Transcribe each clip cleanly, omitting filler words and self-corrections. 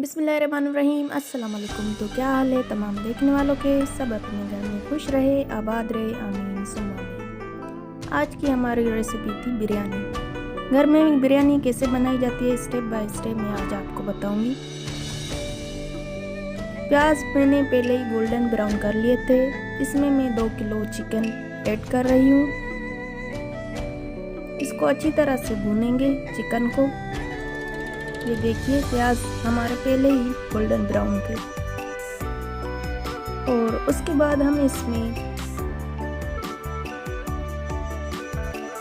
बिस्मिल्लाहिर्रहमानिर्रहीम। अस्सलाम वालेकुम। तो क्या हाल है तमाम देखने वालों के, सब अपने घर में खुश रहे, आबाद रहे, आमीन सुम्मा आमीन। आज की हमारी रेसिपी थी बिरयानी। घर में बिरयानी कैसे बनाई जाती है स्टेप बाय स्टेप मैं आज आपको बताऊंगी। प्याज मैंने पहले ही गोल्डन ब्राउन कर लिए थे। इसमें मैं 2 किलो चिकन ऐड कर रही हूँ। इसको अच्छी तरह से भूनेंगे चिकन को। ये देखिए प्याज हमारे पहले ही गोल्डन ब्राउन थे। और उसके बाद हम इसमें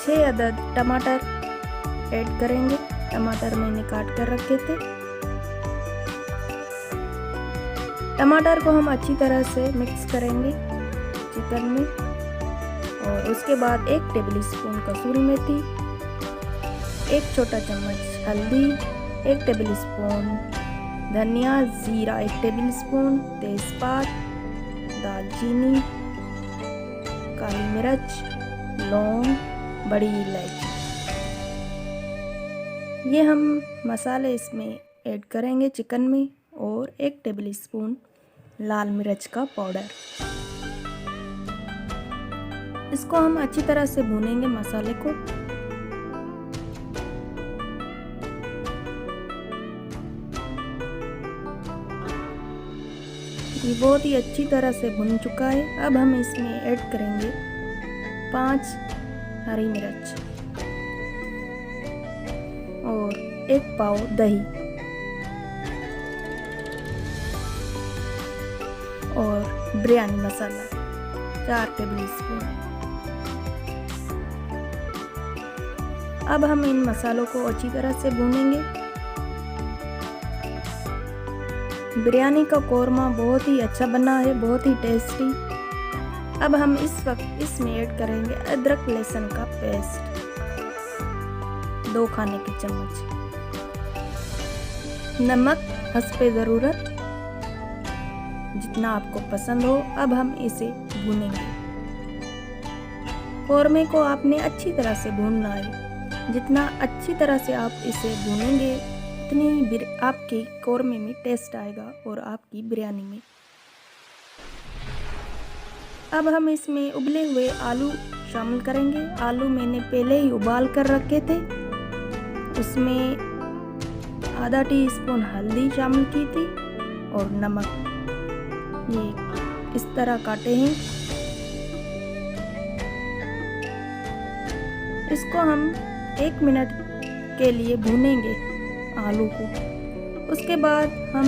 6 अदद टमाटर ऐड करेंगे। टमाटर मैंने काट कर रखे थे। टमाटर को हम अच्छी तरह से मिक्स करेंगे चिकन में। और उसके बाद 1 टेबल स्पून कसूरी मेथी, 1 छोटा चम्मच हल्दी, 1 टेबल स्पून धनिया जीरा, 1 टेबल स्पून तेज़पात, दालचीनी, काली मिर्च, लौंग, बड़ी इलायची। ये हम मसाले इसमें ऐड करेंगे चिकन में। और 1 टेबल स्पून लाल मिर्च का पाउडर। इसको हम अच्छी तरह से भूनेंगे मसाले को। ये बहुत ही अच्छी तरह से भुन चुका है। अब हम इसमें ऐड करेंगे 5 हरी मिर्च और 1 पाव दही और बिरयानी मसाला 4 टेबल स्पून। अब हम इन मसालों को अच्छी तरह से भूनेंगे। बिरयानी का कोरमा बहुत ही अच्छा बना है, बहुत ही टेस्टी। अब हम इस वक्त इसमें ऐड करेंगे अदरक लहसुन का पेस्ट 2 खाने के चम्मच, नमक हस्बे ज़रूरत जितना आपको पसंद हो। अब हम इसे भूनेंगे। कोरमे को आपने अच्छी तरह से भूनना है। जितना अच्छी तरह से आप इसे भूनेंगे उतनी आपके कोरमे में टेस्ट आएगा और आपकी बिरयानी में। अब हम इसमें उबले हुए आलू शामिल करेंगे। आलू मैंने पहले ही उबाल कर रखे थे। उसमें आधा टीस्पून हल्दी शामिल की थी और नमक। ये इस तरह काटे हैं। इसको हम 1 मिनट के लिए भूनेंगे आलू को। उसके बाद हम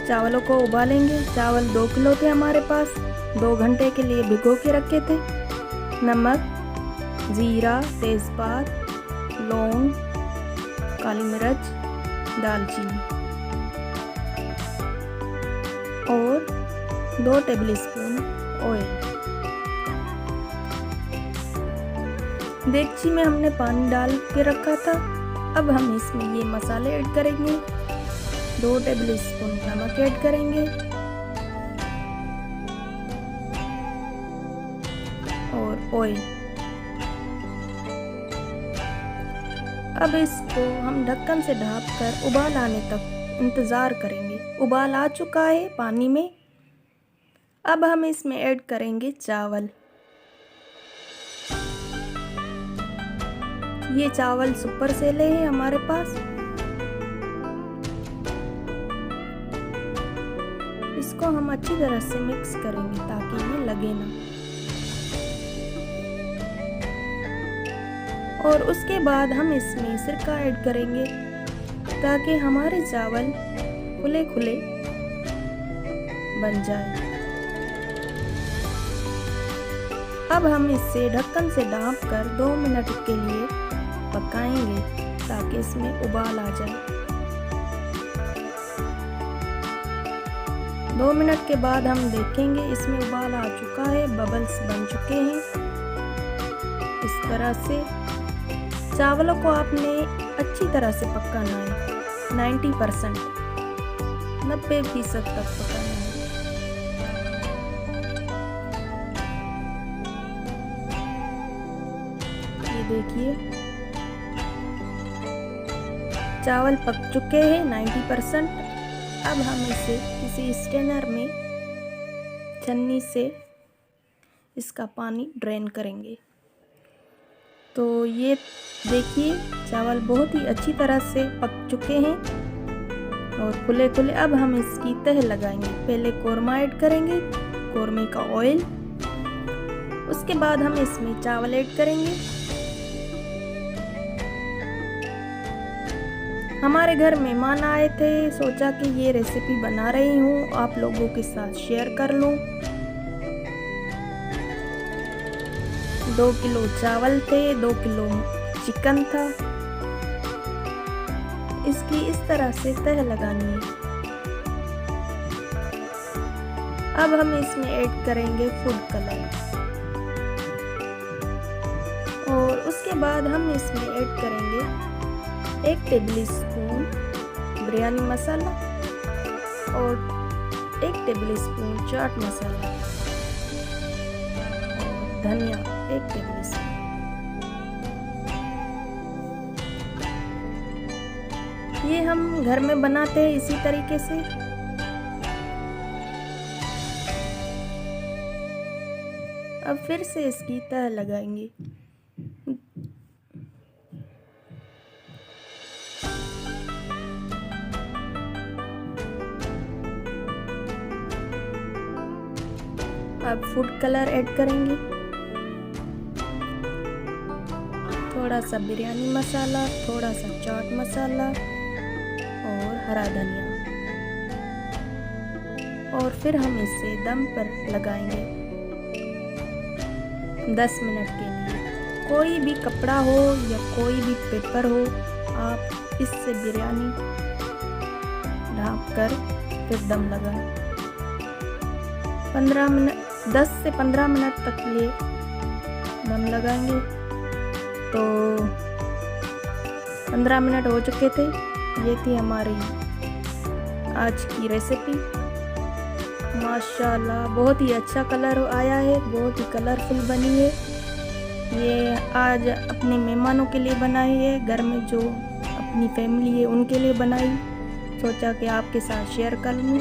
चावलों को उबालेंगे। चावल 2 किलो थे हमारे पास, 2 घंटे के लिए भिगो के रखे थे। नमक, जीरा, तेज़पात, लौंग, काली मिर्च, दालचीनी और 2 टेबल स्पून ऑयल। देगची में हमने पानी डाल के रखा था। अब हम इसमें ये मसाले ऐड करेंगे। 2 टेबल स्पून नमक ऐड करेंगे और ऑयल। अब इसको हम ढक्कन से ढक कर उबाल आने तक इंतज़ार करेंगे। उबाल आ चुका है पानी में। अब हम इसमें ऐड करेंगे चावल। ये चावल सुपर सेले हैं हमारे पास। इसको हम अच्छी तरह से मिक्स करेंगे ताकि ये लगे ना। और उसके बाद हम इसमें सिरका ऐड करेंगे ताकि हमारे चावल खुले खुले बन जाए। अब हम इसे ढक्कन से ढाँप कर 2 मिनट के लिए पकाएंगे ताकि इसमें उबाल आ जाए। 2 मिनट के बाद हम देखेंगे इसमें उबाल आ चुका है, बबल्स बन चुके हैं। इस तरह से चावलों को आपने अच्छी तरह से पकाना है। 90% 90% तक पकाना है। ये देखिए चावल पक चुके हैं 90%। अब हम इसे किसी स्ट्रेनर में छन्नी से इसका पानी ड्रेन करेंगे। तो ये देखिए चावल बहुत ही अच्छी तरह से पक चुके हैं और खुले खुले। अब हम इसकी तह लगाएंगे। पहले कौरमा ऐड करेंगे, कौरमे का ऑयल। उसके बाद हम इसमें चावल ऐड करेंगे। हमारे घर मेहमान आए थे, सोचा कि ये रेसिपी बना रही हूँ, आप लोगों के साथ शेयर कर लूँ। 2 किलो चावल थे, 2 किलो चिकन था। इसकी इस तरह से तह लगानी है। अब हम इसमें ऐड करेंगे फूड कलर और उसके बाद हम इसमें ऐड करेंगे 1 टेबल स्पून बिरयानी मसाला और 1 टेबल स्पून चाट मसाला और धनिया 1 टेबल स्पून। ये हम घर में बनाते हैं इसी तरीके से। अब फिर से इसकी तह लगाएंगे। अब फूड कलर ऐड करेंगे, थोड़ा सा बिरयानी मसाला, थोड़ा सा चाट मसाला और हरा धनिया और फिर हम इसे दम पर लगाएंगे 10 मिनट के लिए। कोई भी कपड़ा हो या कोई भी पेपर हो, आप इससे बिरयानी ढाँप कर फिर दम लगाएं। 10 से 15 मिनट तक ये दम लगाएंगे। तो 15 मिनट हो चुके थे। ये थी हमारी आज की रेसिपी। माशाल्लाह बहुत ही अच्छा कलर आया है, बहुत ही कलरफुल बनी है। ये आज अपने मेहमानों के लिए बनाई है, घर में जो अपनी फैमिली है उनके लिए बनाई। सोचा कि आपके साथ शेयर कर लूँ।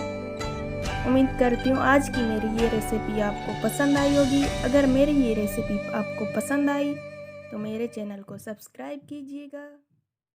उम्मीद करती हूँ आज की मेरी ये रेसिपी आपको पसंद आई होगी। अगर मेरी ये रेसिपी आपको पसंद आई तो मेरे चैनल को सब्सक्राइब कीजिएगा।